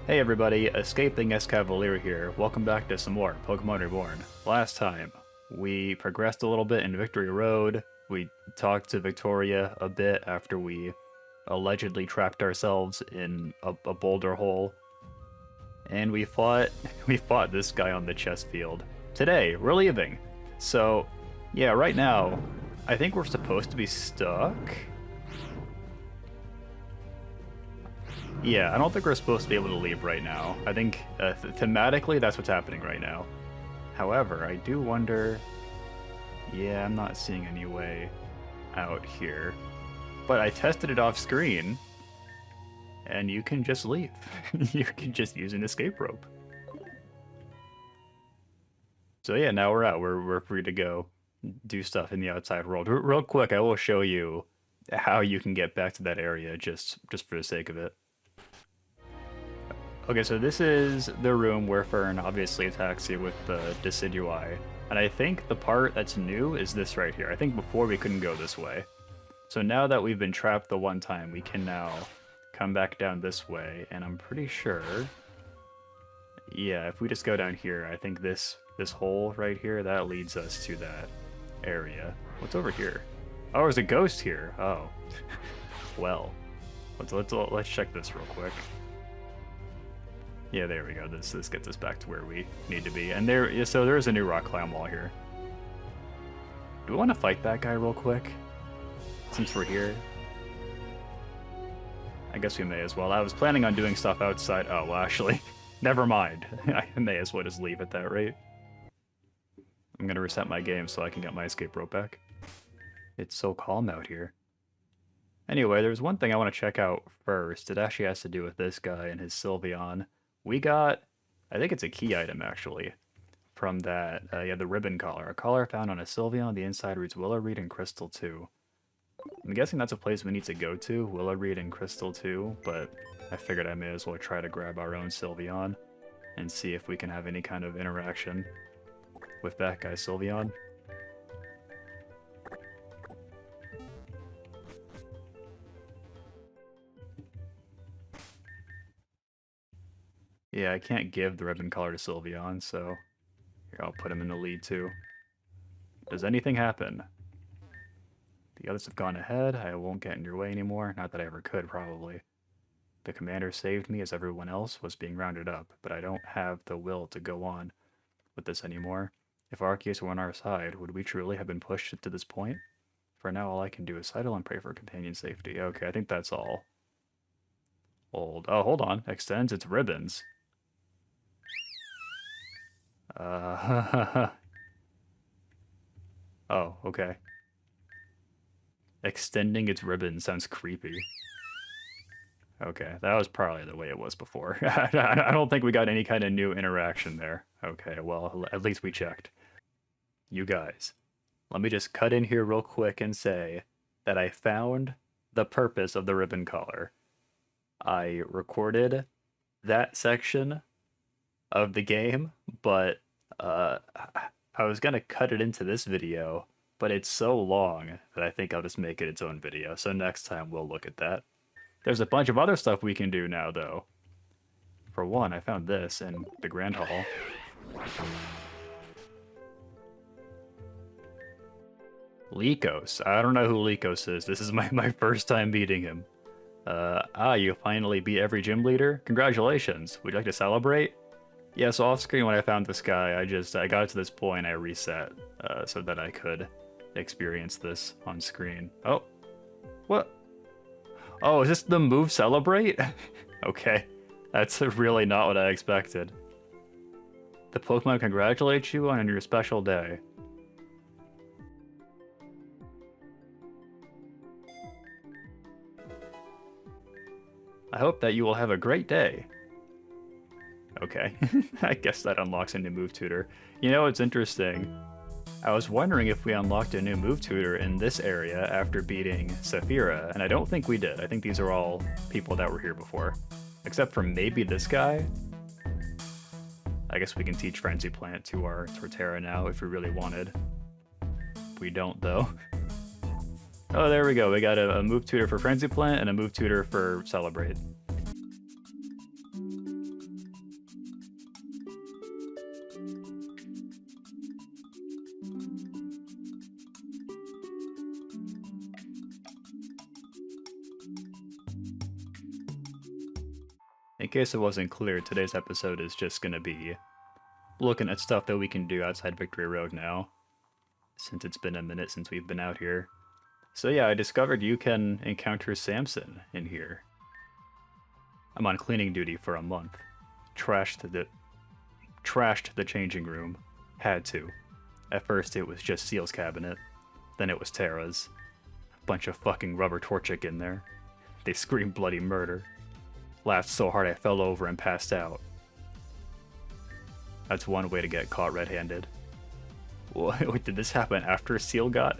Hey everybody, Escaping Escavalier here. Welcome back to some more Pokemon Reborn. Last time, we progressed a little bit in Victory Road. We talked to Victoria a bit after we allegedly trapped ourselves in a boulder hole. And we fought this guy on the chess field. Today, we're leaving. So, yeah, right now, I think we're supposed to be stuck. Yeah, I don't think we're supposed to be able to leave right now. I think thematically that's what's happening right now. However, I do wonder... Yeah, I'm not seeing any way out here. But I tested it off screen, and you can just leave. You can just use an escape rope. So yeah, now we're out. We're free to go do stuff in the outside world. Real quick, I will show you how you can get back to that area just for the sake of it. Okay, so this is the room where Fern obviously attacks you with the Decidui. And I think the part that's new is this right here. I think before we couldn't go this way. So now that we've been trapped the one time, we can now come back down this way. And I'm pretty sure... Yeah, if we just go down here, I think this hole right here, that leads us to that area. What's over here? Oh, there's a ghost here. Oh. Well. Let's check this real quick. Yeah, there we go. This gets us back to where we need to be. And so there's a new rock climb wall here. Do we want to fight that guy real quick? Since we're here? I guess we may as well. I was planning on doing stuff outside. Oh, well, actually, never mind. I may as well just leave at that rate. I'm gonna reset my game so I can get my escape rope back. It's so calm out here. Anyway, there's one thing I want to check out first. It actually has to do with this guy and his Sylveon. We got, I think it's a key item actually, from that, the ribbon collar. A collar found on a Sylveon, the inside reads Willow Reed and Crystal 2. I'm guessing that's a place we need to go to, Willow Reed and Crystal 2, but I figured I may as well try to grab our own Sylveon and see if we can have any kind of interaction with that guy's Sylveon. Yeah, I can't give the ribbon collar to Sylveon, so here, I'll put him in the lead too. Does anything happen? The others have gone ahead. I won't get in your way anymore. Not that I ever could, probably. The commander saved me as everyone else was being rounded up, but I don't have the will to go on with this anymore. If Arceus were on our side, would we truly have been pushed to this point? For now, all I can do is idle and pray for companion safety. Okay, I think that's all. Old. Oh, hold on. Extends its ribbons. Oh, okay. Extending its ribbon sounds creepy. Okay, that was probably the way it was before. I don't think we got any kind of new interaction there. Okay, well, at least we checked. You guys, let me just cut in here real quick and say that I found the purpose of the ribbon collar. I recorded that section of the game, but I was gonna cut it into this video, but it's so long that I think I'll just make it its own video. So next time we'll look at that. There's a bunch of other stuff we can do now, though. For one, I found this in the Grand Hall. Lycos. I don't know who Lycos is. This is my first time beating him. You finally beat every gym leader? Congratulations. Would you like to celebrate? Yeah, so off screen when I found this guy, I got to this point, I reset, so that I could experience this on screen. Oh, what? Oh, is this the move Celebrate? Okay, that's really not what I expected. The Pokemon congratulate you on your special day. I hope that you will have a great day. Okay, I guess that unlocks a new move tutor. You know, it's interesting. I was wondering if we unlocked a new move tutor in this area after beating Saphira, and I don't think we did. I think these are all people that were here before. Except for maybe this guy. I guess we can teach Frenzy Plant to our Torterra now if we really wanted. We don't, though. Oh, there we go. We got a move tutor for Frenzy Plant and a move tutor for Celebrate. In case it wasn't clear, today's episode is just gonna be looking at stuff that we can do outside Victory Road now, since it's been a minute since we've been out here. So yeah, I discovered you can encounter Samson in here. I'm on cleaning duty for a month. Trashed the changing room. Had to. At first it was just Seal's cabinet. Then it was Terra's. Bunch of fucking rubber torchic in there. They screamed bloody murder. Laughed so hard I fell over and passed out. That's one way to get caught red-handed. Wait, did this happen after Seal got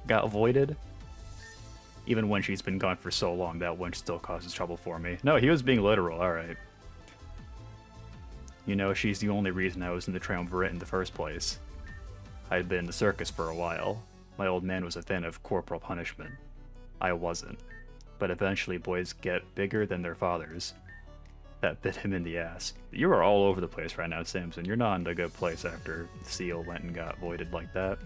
voided? Even when she's been gone for so long, that one still causes trouble for me. No, he was being literal, alright. You know, she's the only reason I was in the triumvirate in the first place. I'd been in the circus for a while. My old man was a fan of corporal punishment. I wasn't. But eventually boys get bigger than their fathers. That bit him in the ass. You are all over the place right now, Samson. You're not in a good place after Seal went and got voided like that.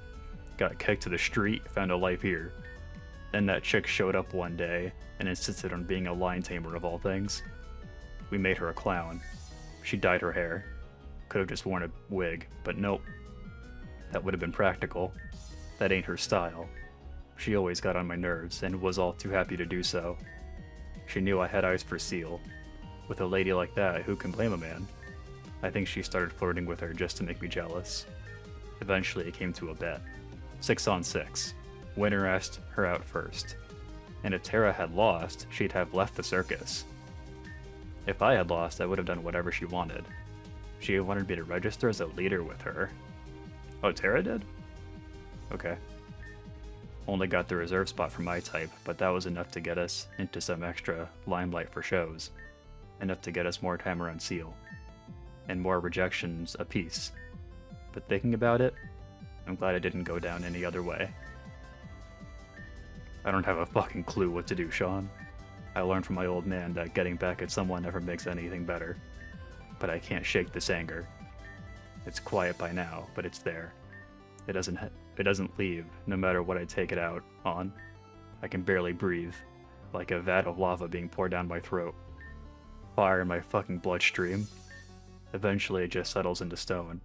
Got kicked to the street, found a life here. Then that chick showed up one day and insisted on being a lion tamer of all things. We made her a clown. She dyed her hair. Could have just worn a wig, but nope. That would have been practical. That ain't her style. She always got on my nerves and was all too happy to do so. She knew I had eyes for Seal. With a lady like that, who can blame a man? I think she started flirting with her just to make me jealous. Eventually it came to a bet. 6 on 6. Winner asked her out first. And if Terra had lost, she'd have left the circus. If I had lost, I would have done whatever she wanted. She wanted me to register as a leader with her. Oh, Terra did? Okay. Only got the reserve spot for my type, but that was enough to get us into some extra limelight for shows. Enough to get us more time around Seal. And more rejections apiece. But thinking about it, I'm glad it didn't go down any other way. I don't have a fucking clue what to do, Sean. I learned from my old man that getting back at someone never makes anything better. But I can't shake this anger. It's quiet by now, but it's there. It doesn't leave, no matter what I take it out on. I can barely breathe, like a vat of lava being poured down my throat. Fire in my fucking bloodstream. Eventually it just settles into stone.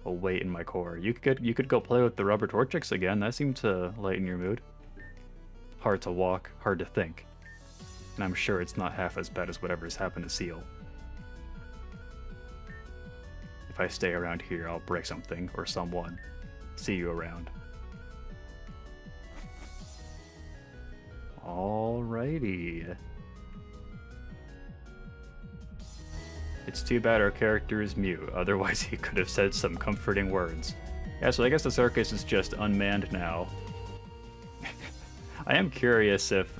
A weight in my core. You could go play with the rubber torchics again. That seemed to lighten your mood. Hard to walk, hard to think. And I'm sure it's not half as bad as whatever's happened to Seal. If I stay around here, I'll break something or someone. See you around. Alrighty. It's too bad our character is mute, otherwise he could have said some comforting words. Yeah, so I guess the circus is just unmanned now. I am curious if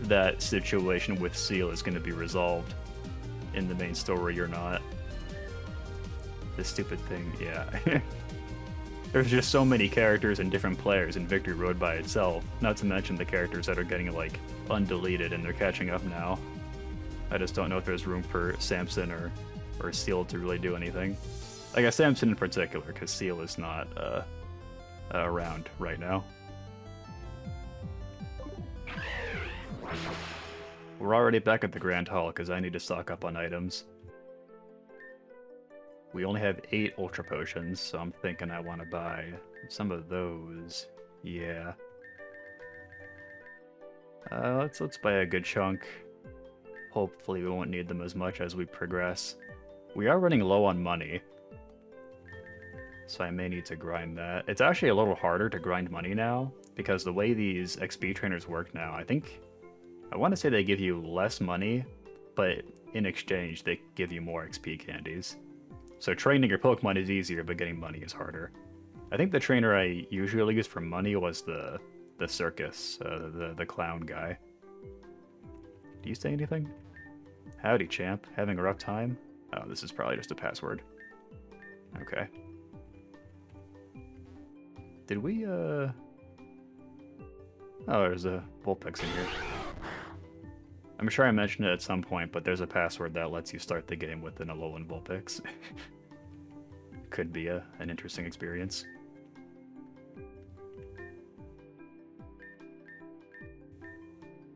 that situation with Seal is going to be resolved in the main story or not. This stupid thing, yeah. There's just so many characters and different players in Victory Road by itself, not to mention the characters that are getting, like, undeleted and they're catching up now. I just don't know if there's room for Samson or Seal to really do anything. I guess Samson in particular, because Seal is not around right now. We're already back at the Grand Hall because I need to stock up on items. We only have 8 Ultra Potions, so I'm thinking I want to buy some of those. Yeah. Let's buy a good chunk. Hopefully we won't need them as much as we progress. We are running low on money, so I may need to grind that. It's actually a little harder to grind money now, because the way these XP trainers work now, I want to say they give you less money, but in exchange they give you more XP candies. So training your Pokemon is easier, but getting money is harder. I think the trainer I usually use for money was the circus, the clown guy. Do you say anything? Howdy, champ. Having a rough time? Oh, this is probably just a password. Okay. Did we, Oh, there's a Vulpix in here. I'm sure I mentioned it at some point, but there's a password that lets you start the game with an Alolan Vulpix. Could be an interesting experience.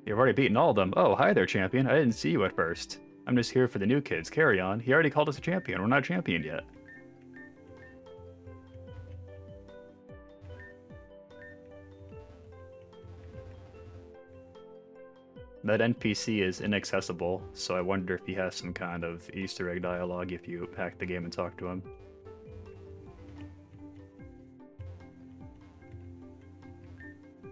You've already beaten all of them. Oh, hi there, champion. I didn't see you at first. I'm just here for the new kids. Carry on. He already called us a champion. We're not a champion yet. That NPC is inaccessible, so I wonder if he has some kind of Easter egg dialogue if you hack the game and talk to him.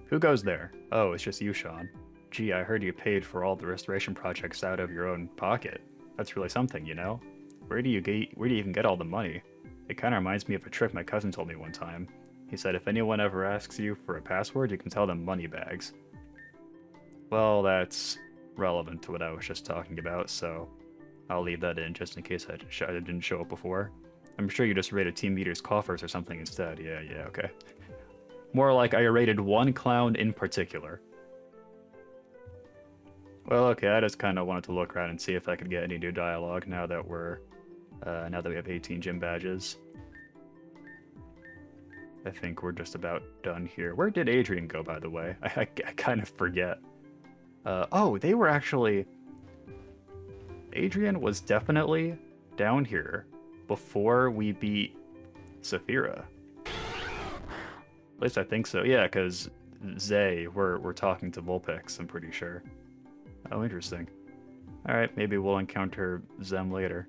Who goes there? Oh, it's just you, Sean. Gee, I heard you paid for all the restoration projects out of your own pocket. That's really something, you know? Where do you even get all the money? It kinda reminds me of a trick my cousin told me one time. He said if anyone ever asks you for a password, you can tell them money bags. Well, that's relevant to what I was just talking about, so I'll leave that in just in case I didn't show up before. I'm sure you just raided Team Meter's coffers or something instead. Yeah, okay. More like I raided one clown in particular. Well, okay, I just kind of wanted to look around and see if I could get any new dialogue now that we have 18 gym badges. I think we're just about done here. Where did Adrian go, by the way? I kind of forget. Oh, they were actually... Adrian was definitely down here before we beat Saphira. At least I think so. Yeah, because Zay, we're talking to Vulpix, I'm pretty sure. Oh, interesting. Alright, maybe we'll encounter Zem later.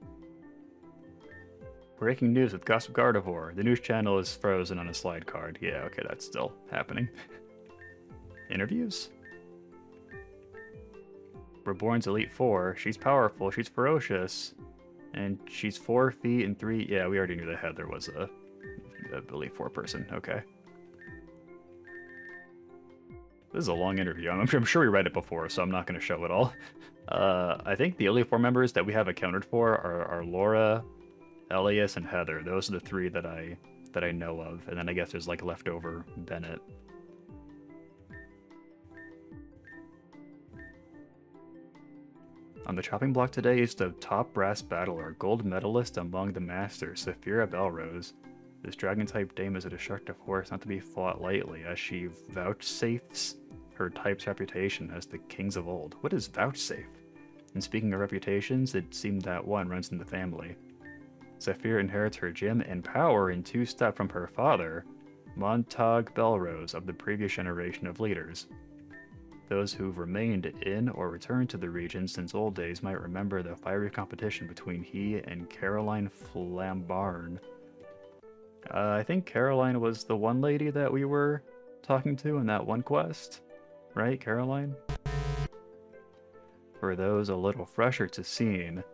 Breaking news with Gossip Gardevoir. The news channel is frozen on a slide card. Yeah, okay, that's still happening. Interviews? Reborn's Elite Four. She's powerful, she's ferocious, and she's 4 feet and 3... Yeah, we already knew that Heather was a Elite Four person. Okay. This is a long interview. I'm sure we read it before, so I'm not going to show it all. I think the Elite Four members that we have accounted for are Laura, Elias, and Heather. Those are the 3 that I know of, and then I guess there's like leftover Bennett. On the chopping block today is the top brass battler, gold medalist among the masters, Saphira Belrose. This dragon-type dame is a destructive force not to be fought lightly, as she vouchsafes her type's reputation as the kings of old. What is vouchsafe? And speaking of reputations, it seemed that one runs in the family. Saphira inherits her gym and power in 2 steps from her father, Montague Belrose, of the previous generation of leaders. Those who've remained in or returned to the region since old days might remember the fiery competition between he and Caroline Flambarn. I think Caroline was the one lady that we were talking to in that one quest, right, Caroline? For those a little fresher to scene,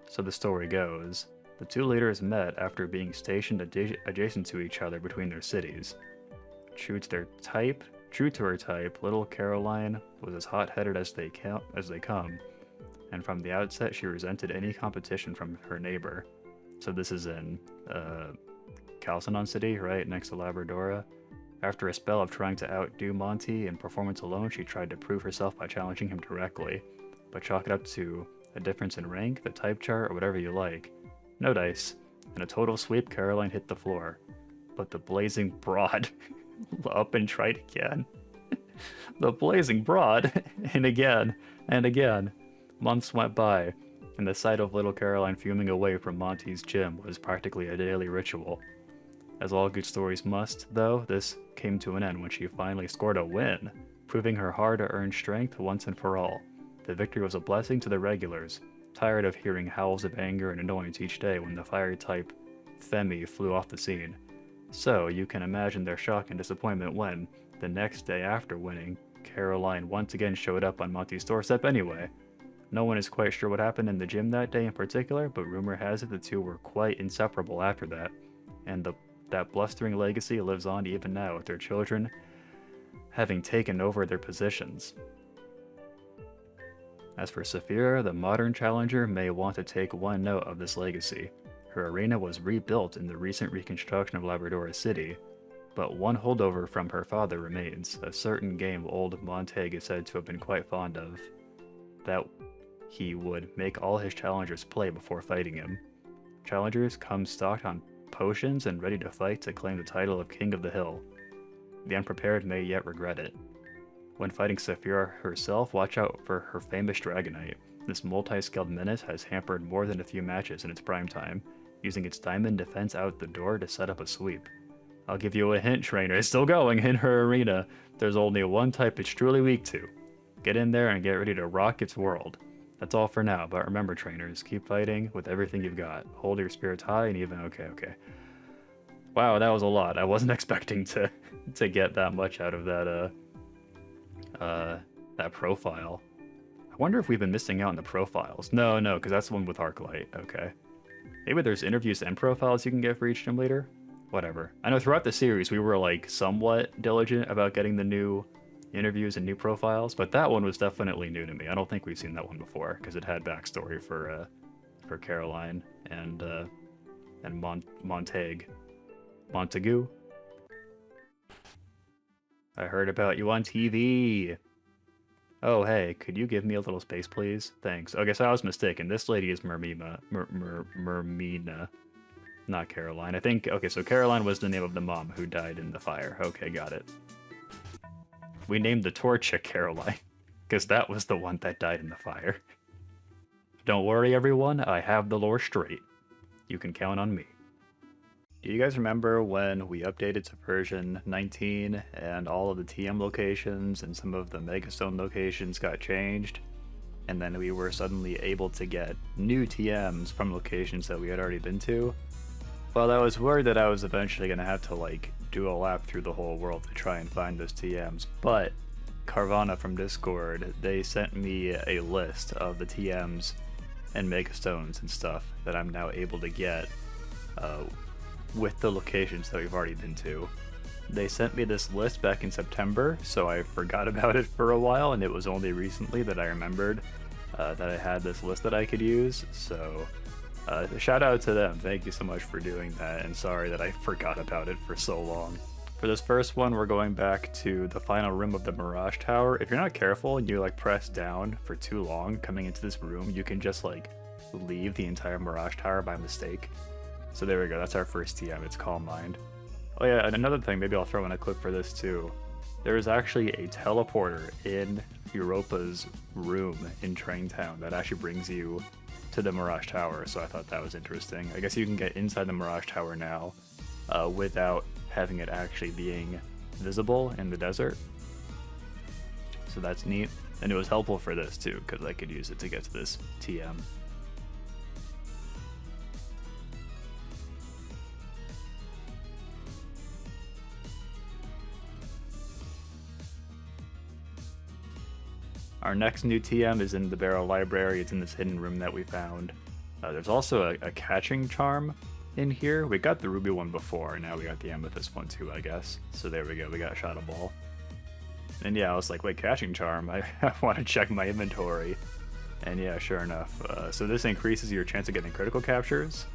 so the story goes, the 2 leaders met after being stationed adjacent to each other between their cities. True to her type, little Caroline was as hot-headed as they come, and from the outset she resented any competition from her neighbor. So this is in Calcenon City, right, next to Labradora. After a spell of trying to outdo Monty in performance alone, she tried to prove herself by challenging him directly. But chalk it up to a difference in rank, the type chart, or whatever you like. No dice. In a total sweep, Caroline hit the floor. But the blazing broad up and tried again. The blazing broad, and again, and again. Months went by, and the sight of little Caroline fuming away from Monty's gym was practically a daily ritual. As all good stories must, though, this came to an end when she finally scored a win, proving her hard-earned strength once and for all. The victory was a blessing to the regulars, tired of hearing howls of anger and annoyance each day when the fire-type Femi flew off the scene. So, you can imagine their shock and disappointment when, the next day after winning, Caroline once again showed up on Monty's doorstep anyway. No one is quite sure what happened in the gym that day in particular, but rumor has it the 2 were quite inseparable after that, and that blustering legacy lives on even now with their children having taken over their positions. As for Saphira, the modern challenger may want to take one note of this legacy. Her arena was rebuilt in the recent reconstruction of Labradora City, but one holdover from her father remains, a certain game old Montague is said to have been quite fond of, that he would make all his challengers play before fighting him. Challengers come stocked on potions and ready to fight to claim the title of King of the Hill. The unprepared may yet regret it. When fighting Saphira herself, watch out for her famous Dragonite. This multi-skilled menace has hampered more than a few matches in its prime time, using its diamond defense out the door to set up a sweep. I'll give you a hint, trainer. It's still going. In her arena, there's only one type it's truly weak to. Get in there and get ready to rock its world. That's all for now, but remember, trainers, keep fighting with everything you've got. Hold your spirits high and even... Okay. Wow, that was a lot. I wasn't expecting to get that much out of that, that profile. I wonder if we've been missing out on the profiles. No, because that's the one with Arclight. Okay. Maybe there's interviews and profiles you can get for each gym leader? Whatever. I know throughout the series we were like somewhat diligent about getting the new interviews and new profiles, but that one was definitely new to me. I don't think we've seen that one before because it had backstory for Caroline and Montague. I heard about you on TV. Oh hey, could you give me a little space, please? Thanks. I guess I was mistaken. This lady is Mermina. Not Caroline. I think... Okay, so Caroline was the name of the mom who died in the fire. Okay, got it. We named the Torchic Caroline, because that was the one that died in the fire. Don't worry, everyone. I have the lore straight. You can count on me. Do you guys remember when we updated to version 19 and all of the TM locations and some of the Megastone locations got changed? And then we were suddenly able to get new TMs from locations that we had already been to? Well, I was worried that I was eventually going to have to, like, do a lap through the whole world to try and find those TMs, but Carvana from Discord, they sent me a list of the TMs and Megastones and stuff that I'm now able to get with the locations that we've already been to. They sent me this list back in September, so I forgot about it for a while, and it was only recently that I remembered that I had this list that I could use, so... shout out to them. Thank you so much for doing that, and sorry that I forgot about it for so long. For this first one, we're going back to the final room of the Mirage Tower. If you're not careful and you like press down for too long coming into this room, you can just like leave the entire Mirage Tower by mistake. So there we go, that's our first TM, it's Calm Mind. Oh yeah, and another thing, maybe I'll throw in a clip for this too. There is actually a teleporter in Europa's room in Train Town that actually brings you to the Mirage Tower, so I thought that was interesting. I guess you can get inside the Mirage Tower now without having it actually being visible in the desert. So that's neat, and it was helpful for this too, because I could use it to get to this TM. Our next new TM is in the Barrow Library. It's in this hidden room that we found. There's also a catching charm in here. We got the ruby one before, and now we got the amethyst one too, I guess. So there we go, we got Shadow Ball. And yeah, I was like, wait, catching charm? I want to check my inventory. And yeah, sure enough. So this increases your chance of getting critical captures.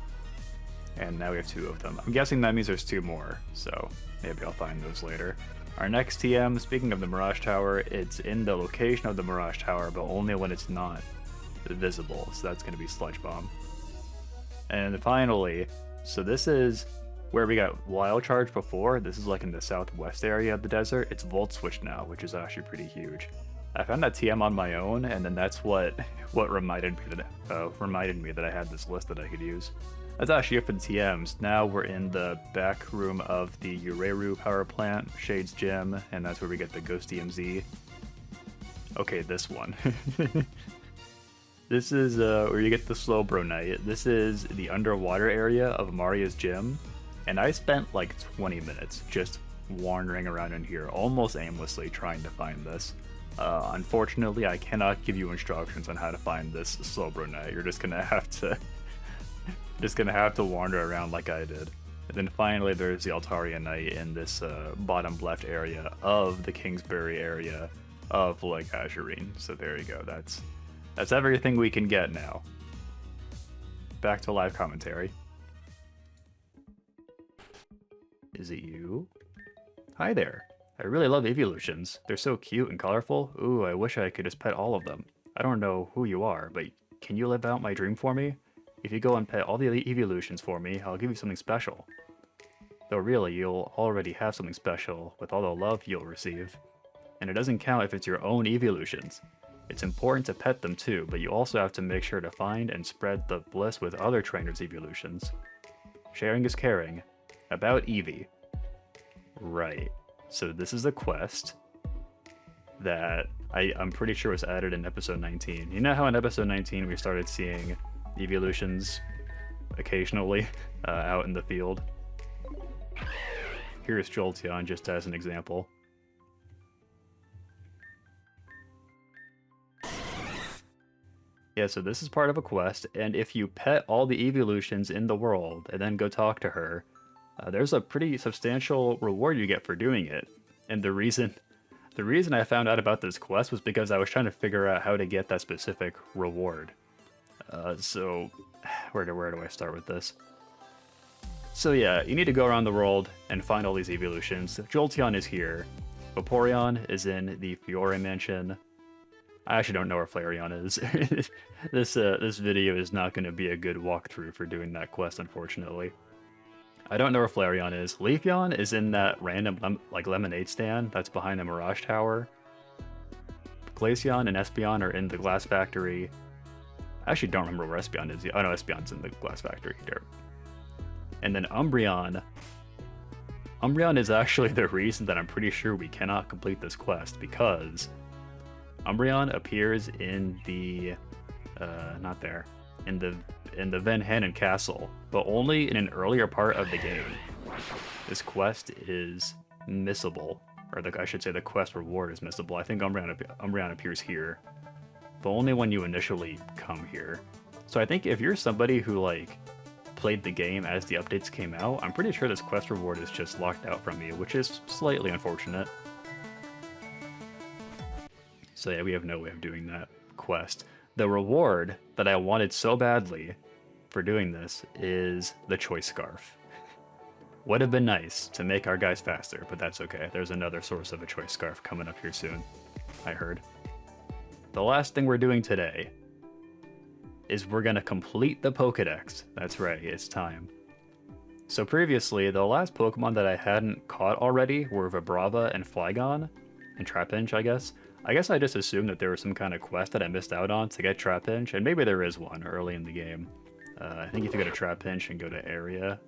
And now we have 2 of them. I'm guessing that means there's 2 more, so maybe I'll find those later. Our next TM, speaking of the Mirage Tower, it's in the location of the Mirage Tower, but only when it's not visible, so that's going to be Sludge Bomb. And finally, so this is where we got Wild Charge before. This is like in the southwest area of the desert. It's Volt Switch now, which is actually pretty huge. I found that TM on my own, and then that's what reminded me that I had this list that I could use. That's actually it for the TMs. Now we're in the back room of the Ureru power plant, Shade's Gym, and that's where we get the Ghost DMZ. Okay, this one. This is where you get the Slowbro Knight. This is the underwater area of Maria's gym, and I spent like 20 minutes just wandering around in here, almost aimlessly trying to find this. Unfortunately, I cannot give you instructions on how to find this Slowbro Knight. You're just gonna have to wander around like I did. And then finally there's the Altaria Knight in this bottom left area of the Kingsbury area of Lake Azurine. So there you go, that's everything we can get now. Back to live commentary. Is it you? Hi there. I really love Eeveelutions. They're so cute and colorful. Ooh, I wish I could just pet all of them. I don't know who you are, but can you live out my dream for me? If you go and pet all the Eeveelutions for me, I'll give you something special. Though really, you'll already have something special with all the love you'll receive. and it doesn't count if it's your own Eeveelutions. It's important to pet them too, but you also have to make sure to find and spread the bliss with other trainers' Eeveelutions. Sharing is caring. About Eevee. Right. So this is a quest that I'm pretty sure was added in episode 19. You know how in episode 19 we started seeing Eeveelutions occasionally out in the field? Here's Jolteon just as an example. Yeah, so this is part of a quest, and if you pet all the Eeveelutions in the world and then go talk to her, there's a pretty substantial reward you get for doing it. And the reason I found out about this quest was because I was trying to figure out how to get that specific reward. So where do I start with this? So yeah, you need to go around the world and find all these Eeveelutions. Jolteon is here. Vaporeon is in the Fiore Mansion. I actually don't know where Flareon is. This video is not going to be a good walkthrough for doing that quest, unfortunately. I don't know where Flareon is. Leafeon is in that random lemonade stand that's behind the Mirage Tower. Glaceon and Espeon are in the Glass Factory. I actually don't remember where Espeon is. Oh no, Espeon's in the Glass Factory here. And then Umbreon. Umbreon is actually the reason that I'm pretty sure we cannot complete this quest, because Umbreon appears in the not there. In the Van Hanen Castle, but only in an earlier part of the game. This quest is missable, or I should say the quest reward is missable. I think Umbreon appears here, but only when you initially come here. So I think if you're somebody who played the game as the updates came out, I'm pretty sure this quest reward is just locked out from you, which is slightly unfortunate. So yeah, we have no way of doing that quest. The reward that I wanted so badly for doing this is the Choice Scarf. Would have been nice to make our guys faster, but that's okay. There's another source of a Choice Scarf coming up here soon, I heard. The last thing we're doing today is we're gonna complete the Pokedex. That's right, it's time. So previously, the last Pokemon that I hadn't caught already were Vibrava and Flygon, and Trapinch, I guess. I guess I just assumed that there was some kind of quest that I missed out on to get Trapinch, and maybe there is one early in the game. I think if you go to Trapinch and go to Area...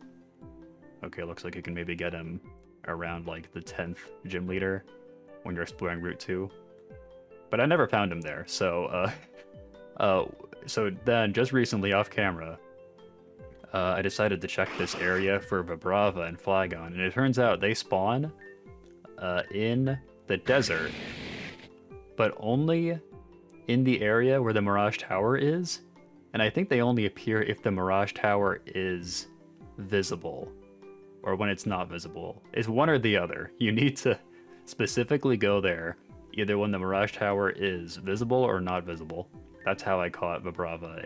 Okay, looks like you can maybe get him around the 10th gym leader when you're exploring Route 2. But I never found him there, so... so then, just recently off camera, I decided to check this area for Vibrava and Flygon, and it turns out they spawn in the desert, but only in the area where the Mirage Tower is, and I think they only appear if the Mirage Tower is visible, or when it's not visible. It's one or the other. You need to specifically go there, either when the Mirage Tower is visible or not visible. That's how I caught Vibrava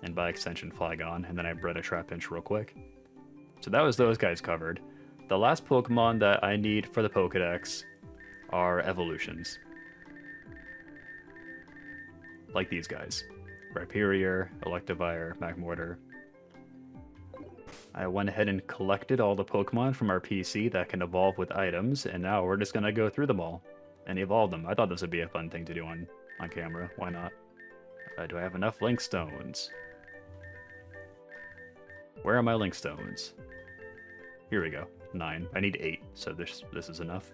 and by extension Flygon, and then I bred a Trapinch real quick. So that was those guys covered. The last Pokemon that I need for the Pokedex are evolutions. Like these guys. Rhyperior, Electivire, Magmortar. I went ahead and collected all the Pokemon from our PC that can evolve with items, and now we're just gonna go through them all and evolve them. I thought this would be a fun thing to do on camera. Why not? Do I have enough Link Stones? Where are my Link Stones? Here we go. 9. I need 8, so this is enough.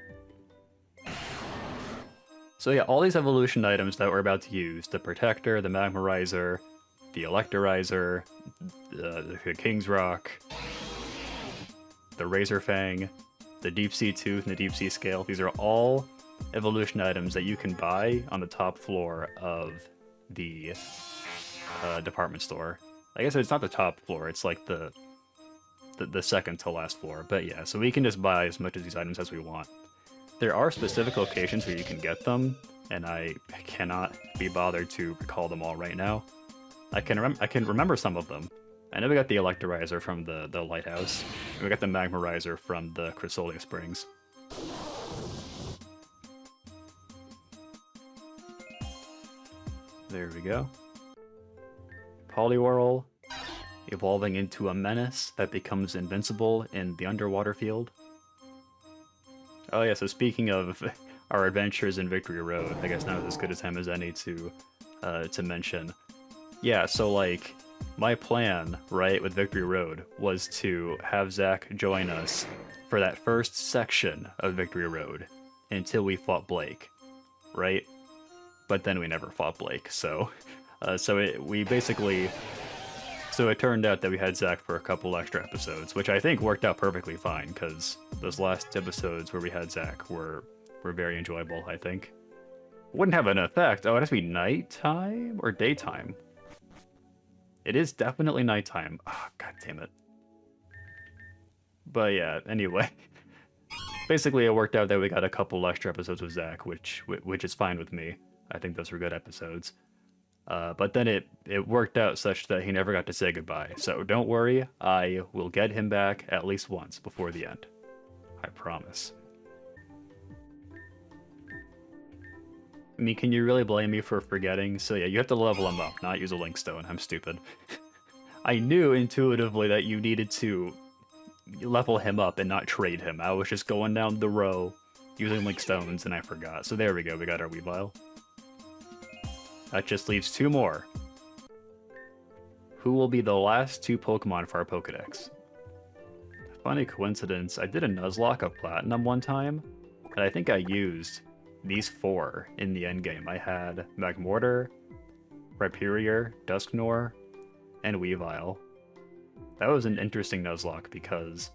So yeah, all these evolution items that we're about to use, the Protector, the Magmarizer, the Electorizer, the King's Rock, the Razor Fang, the Deep Sea Tooth, and the Deep Sea Scale, these are all evolution items that you can buy on the top floor of the department store. I guess it's not the top floor, it's like the second to last floor, but yeah, so we can just buy as much of these items as we want. There are specific locations where you can get them, and I cannot be bothered to recall them all right now. I can remember some of them. I know we got the Electorizer from the lighthouse, and we got the Magmarizer from the Chrysolia Springs. There we go. Poliwhirl, evolving into a menace that becomes invincible in the underwater field. Oh yeah, so speaking of our adventures in Victory Road. I guess not as good a time as any to mention. Yeah, so like my plan, right, with Victory Road was to have Zach join us for that first section of Victory Road until we fought Blake, right? But then we never fought Blake, so it turned out that we had Zach for a couple extra episodes, which I think worked out perfectly fine, because those last episodes where we had Zach were very enjoyable, I think. Wouldn't have an effect. Oh, it has to be nighttime or daytime? It is definitely nighttime. Oh, god damn it. But yeah, anyway. Basically, it worked out that we got a couple extra episodes with Zach, which is fine with me. I think those were good episodes. But then it worked out such that he never got to say goodbye. So don't worry, I will get him back at least once before the end. I promise. I mean, can you really blame me for forgetting? So yeah, you have to level him up, not use a Link Stone. I'm stupid. I knew intuitively that you needed to level him up and not trade him. I was just going down the row using Link Stones and I forgot. So there we go, we got our Weavile. That just leaves 2 more. Who will be the last 2 Pokemon for our Pokedex? Funny coincidence, I did a Nuzlocke of Platinum one time, and I think I used these 4 in the endgame. I had Magmortar, Rhyperior, Dusknoir, and Weavile. That was an interesting Nuzlocke because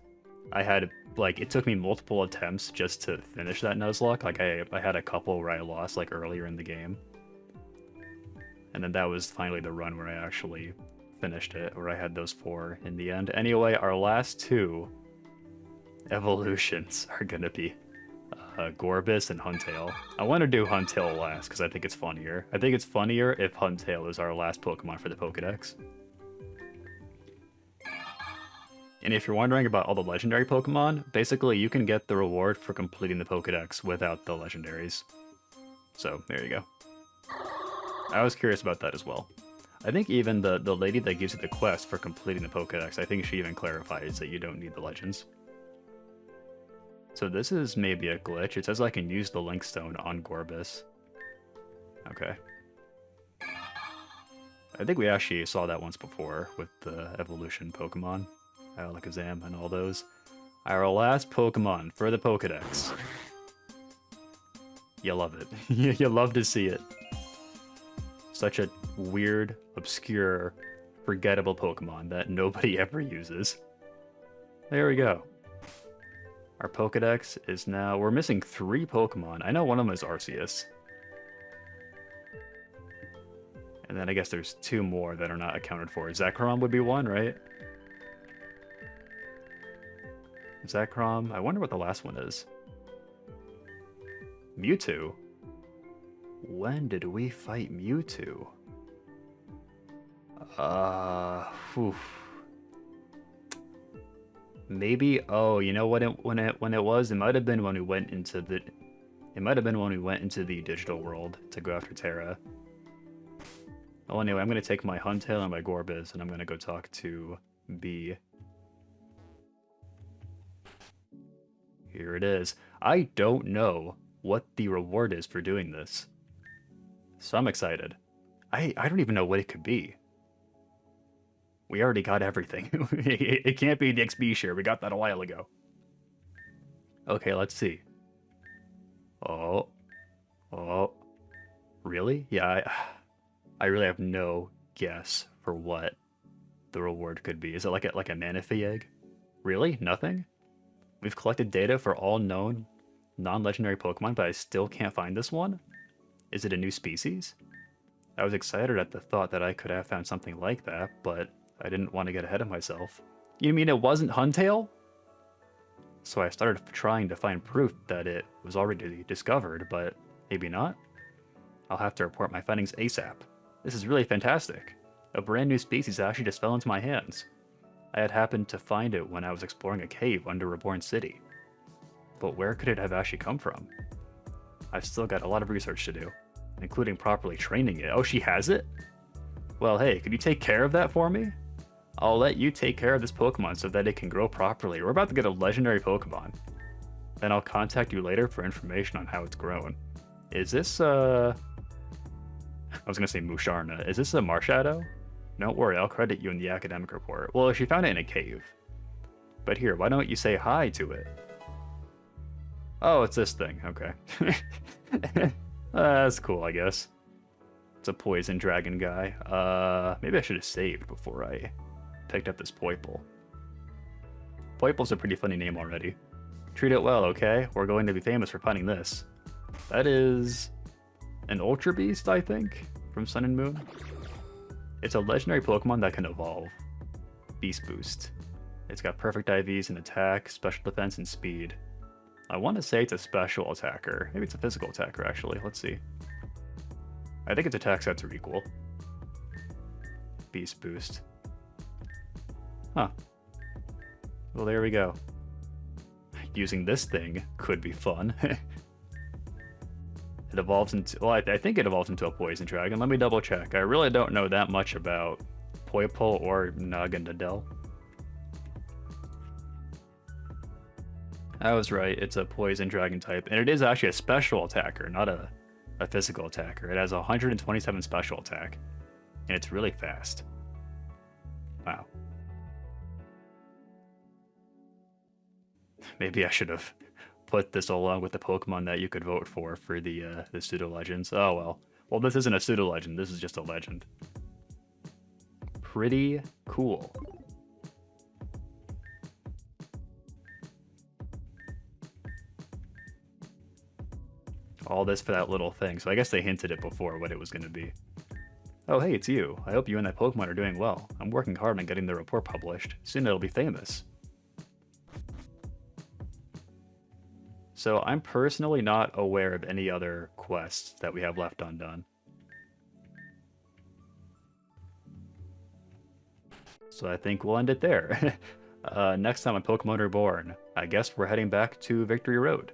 I had, like, it took me multiple attempts just to finish that Nuzlocke. Like, I had a couple where I lost, like, earlier in the game. And then that was finally the run where I actually finished it, where I had those 4 in the end. Anyway, our last 2 evolutions are gonna be Gorbis and Huntail. I want to do Huntail last because I think it's funnier. I think it's funnier if Huntail is our last Pokemon for the Pokedex. And if you're wondering about all the legendary Pokemon, basically you can get the reward for completing the Pokedex without the legendaries. So, there you go. I was curious about that as well. I think even the lady that gives you the quest for completing the Pokedex, I think she even clarifies that you don't need the legends. So this is maybe a glitch. It says I can use the Link Stone on Gorbis. Okay. I think we actually saw that once before with the evolution Pokemon. Alakazam and all those. Our last Pokemon for the Pokedex. You love it. You love to see it. Such a weird, obscure, forgettable Pokemon that nobody ever uses. There we go. Our Pokedex is now... We're missing 3 Pokemon. I know one of them is Arceus. And then I guess there's 2 more that are not accounted for. Zekrom would be one, right? Zekrom. I wonder what the last one is. Mewtwo? When did we fight Mewtwo? Maybe. Oh, you know what? When it was, it might have been when we went into the. It might have been when we went into the digital world to go after Terra. Oh, anyway, I'm gonna take my Huntail and my Gorbis, and I'm gonna go talk to B. Here it is. I don't know what the reward is for doing this, so I'm excited. I don't even know what it could be. We already got everything. It can't be the XP share. We got that a while ago. Okay, let's see. Oh. Really? Yeah, I really have no guess for what the reward could be. Is it like a Manaphy egg? Really? Nothing? We've collected data for all known non-legendary Pokemon, but I still can't find this one? Is it a new species? I was excited at the thought that I could have found something like that, but I didn't want to get ahead of myself. You mean it wasn't Huntail? So I started trying to find proof that it was already discovered, but maybe not? I'll have to report my findings ASAP. This is really fantastic. A brand new species actually just fell into my hands. I had happened to find it when I was exploring a cave under Reborn City. But where could it have actually come from? I've still got a lot of research to do, including properly training it. Oh, she has it? Well, hey, could you take care of that for me? I'll let you take care of this Pokemon so that it can grow properly. We're about to get a legendary Pokemon. Then I'll contact you later for information on how it's grown. Is this, I was gonna say Musharna. Is this a Marshadow? Don't worry, I'll credit you in the academic report. Well, she found it in a cave. But here, why don't you say hi to it? Oh, it's this thing. Okay. That's cool, I guess. It's a poison dragon guy. Maybe I should have saved before I picked up this Poiple. Poiple's a pretty funny name already. Treat it well, okay? We're going to be famous for finding this. That is an Ultra Beast, I think, from Sun and Moon. It's a legendary Pokemon that can evolve. Beast Boost. It's got perfect IVs in attack, special defense, and speed. I want to say it's a special attacker. Maybe it's a physical attacker, actually. Let's see. I think its attack sets are equal. Beast Boost. Huh. Well, there we go. Using this thing could be fun. It evolves into... Well, I think it evolves into a Poison Dragon. Let me double check. I really don't know that much about Poipole or Naganadel. I was right. It's a Poison Dragon type. And it is actually a special attacker, not a physical attacker. It has 127 special attack. And it's really fast. Wow. Maybe I should have put this along with the Pokemon that you could vote for the pseudo legends. Oh well. Well, this isn't a pseudo legend. This is just a legend. Pretty cool. All this for that little thing. So I guess they hinted it before what it was going to be. Oh, hey, it's you. I hope you and that Pokemon are doing well. I'm working hard on getting the report published. Soon it'll be famous. So I'm personally not aware of any other quests that we have left undone. So I think we'll end it there. Next time on Pokemon Reborn, I guess we're heading back to Victory Road.